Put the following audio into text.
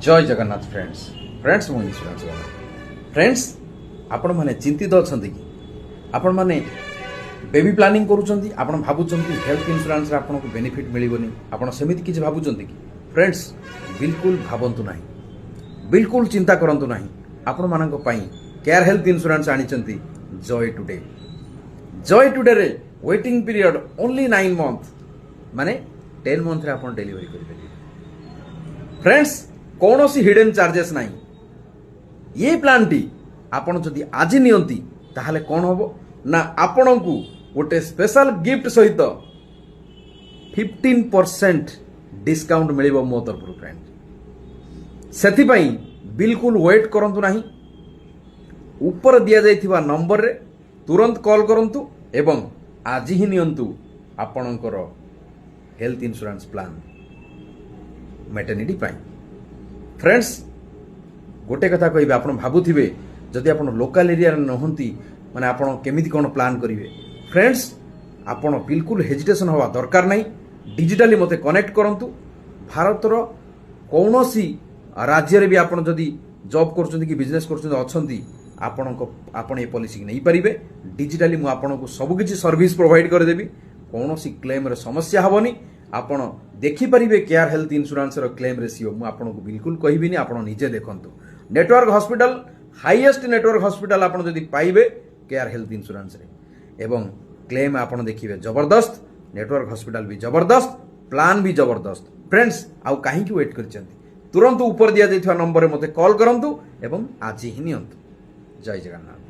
जय Jagannath friends friends मु insurance वाला फ्रेंड्स आपण माने चिंतित अछंती कि आपण माने बेबी प्लानिंग करूछंती आपण भाबुछंती हेल्थ इंश्योरेंस रे आपन को बेनिफिट मिलिबोनी आपण सेमिति किछ भाबुछंती कि फ्रेंड्स बिल्कुल भाबंतु नाही बिल्कुल चिंता करंतु नाही आपण मानक पई केयर हेल्थ इंश्योरेंस आनिचंती जय टुडे रे वेटिंग पीरियड ओनली 9 मंथ माने 10 मंथ रे आपण डिलीवरी करि परिबे फ्रेंड्स कौन सी हिडन चार्जेस नहीं ये प्लान टी आपण जदि आज नियंती ताहले कौन होबो ना आपण को गोटे स्पेशल गिफ्ट सहित 15% डिस्काउंट मिलिबो मो तरफ फ्रेंड सेथि पई बिल्कुल वेट करंतु नाही ऊपर दिया जाइथिबा नंबर रे तुरंत कॉल करंतु एवं आज ही नियंतु आपणकर हेल्थ इंश्योरेंस प्लान मैटर्निटी पाई फ्रेंड्स गोटे कथा कह आप भावुवे जदि आप लोकल एरिया नहंती माने आप केमिति कौन प्लान करेंगे फ्रेंड्स आप बिल्कुल हेजिटेशन हवा दरकार नहीं डिजिटली मते कनेक्ट करंतु भारतर कौन सी राज्य भी आप जदि जॉब कर कि बिजनेस कर आपण ये पॉलिसी नहीं पारे डिजिटली मुझे आपन को सबकि सर्विस प्रोवाइड करदेवी कौन सी क्लेम रे समस्या हेनी आपण देखिपारे care health insurance claim ratio मुझे आपको बिल्कुल कहबी आप निजे देखु network hospital highest network hospital आप जदि पाइबे केयर हेल्थ इंश्योरेंस रे एवं क्लेम आप देखिए जबरदस्त नेटवर्क हॉस्पिटल भी जबरदस्त प्लान भी जबरदस्त फ्रेंड्स आउ कहीं वेट कर तुरंत ऊपर दिया जाइथिबा नंबर रे मते कॉल करंतु एवं आज ही नियंतु जय जगन्नाथ।